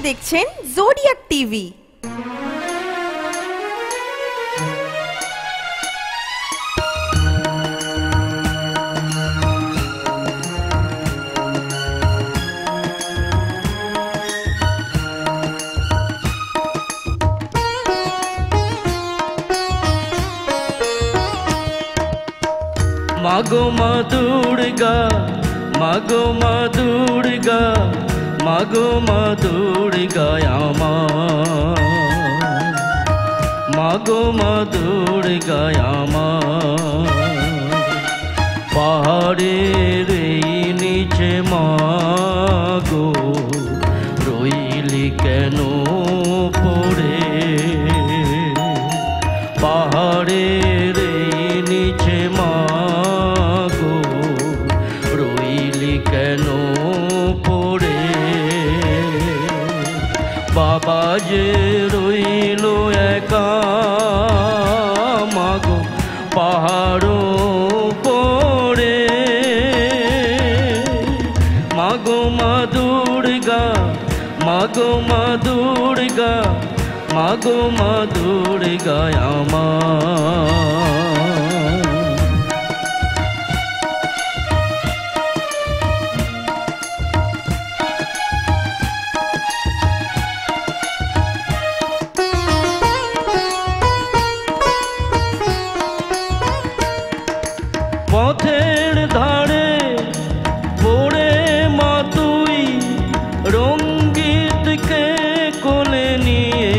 দেখছেন zodiac TV. মাগো মা দুর্গা, মাগো মা দুর্গা, মাগো মা দুর্গা আমার, মাগো মা দুর্গা আমার। পাহাড়ের এই নিচে মাগো রইলি কেন পড়ে, পাহাড়ের এই নিচে মাগো রইলি কেন পড়ে। বাবা যে রইল একা মাগো পাহাড় পড়ে। মাগো মা দুর্গা, মাগো মা দুর্গা, মাগো মা দুর্গা আমার। পথের ধারে পড়ে মা তুই রঙ্গিতকে কোলে নিয়ে,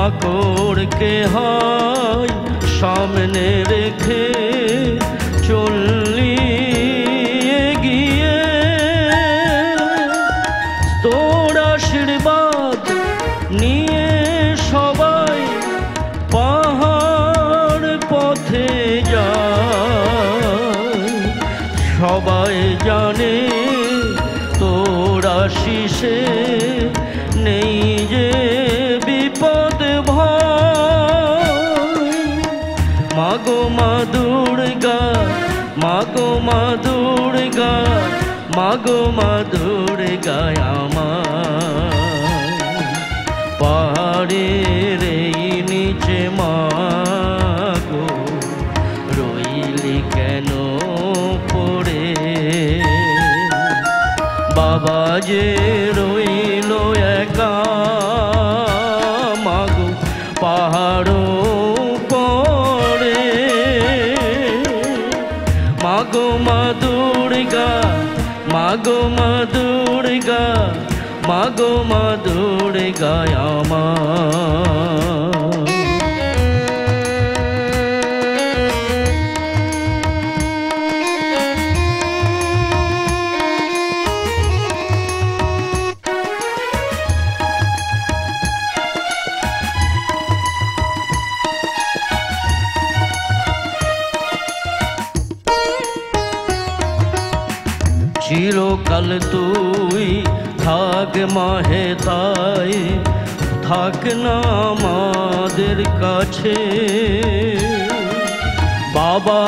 আকরকে হায় সামনে রেখে চললি এগিয়ে। তোর আশীর্বাদ নিয়ে সবাই পাহাড় পথে যায়, সবাই জানে তোর আশিসে নেই যে বিপদ ভয়। মাগো মা দুর্গা, মাগো মা দুর্গা, মাগো মা দুর্গা আমার। পাহাড়ের এই নিচে মাগো রইলি কেন পড়ে। বাবা যে রইল একা মাগো পাহাড় পড়ে। মাগো মা দুর্গা, মাগো মা দুর্গা, মাগো মা দুর্গা আমার। চিরকাল তুই থাক মাহে তাই, থাক না আমাদের কাছে। বাবা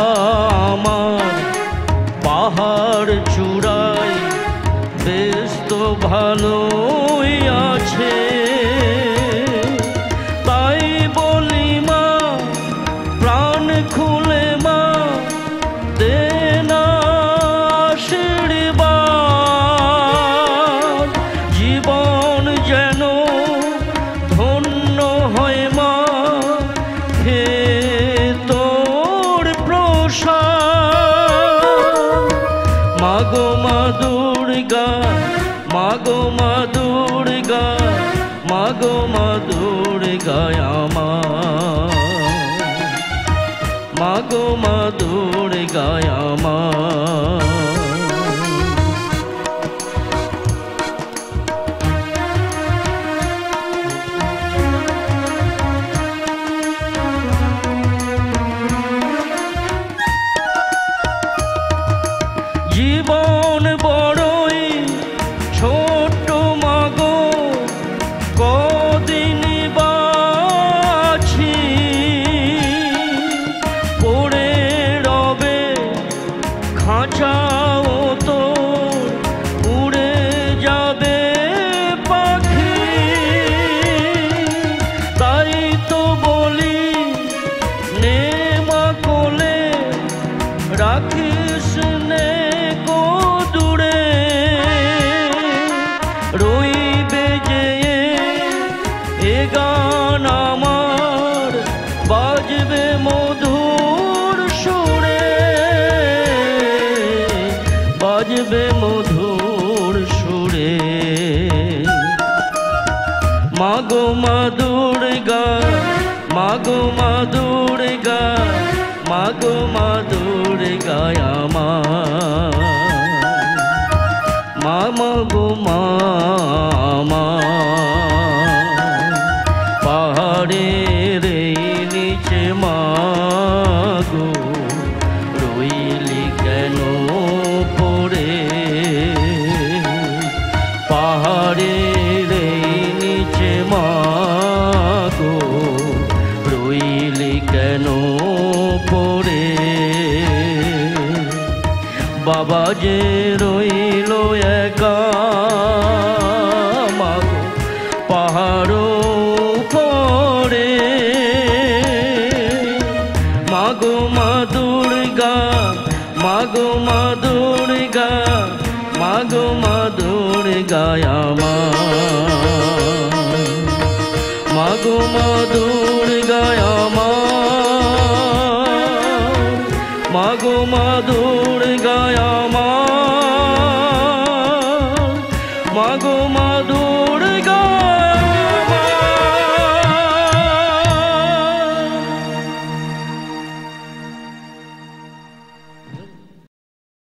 আমার পাহাড় চূড়ায় বেশ তো ভালোই আছে। তাই বলি মা প্রাণ খুলে মা দে না আশীর্বাদ। জীবন যেন ধন্য হয় মা খেয়ে তোর প্রসাদ। মাগো মা দুর্গা, মাগো মা দুর্গা, মাগো মা দুর্গা আমার। মাগো মা দুর্গা আমার। জীবন বড়ই ছোট মাগো, কদিন বাছি পড়ে রবে খাঁচা রাখিস নে কো দূরে রইবে যে এ গান আমার বাজবে মধুর সুরে বাজবে মধুর সুরে মাগো মা দুর্গা মাগো মা দুর্গা মাগো মা দুর্গা আমার মা মাগো মা পাহাড়ের নিচে মাগো রইলি কেন পড়ে পাহাড়ের নিচে মাগো রইলি কেন পড়ে বাবা যে রইল একা মাগো পাহাড় পড়ে মাগো মা দুর্গা মাগো মা দুর্গা মাগো মা দুর্গা আমার মাগো মা দুর্গা আমার মাগো মা দুর্গা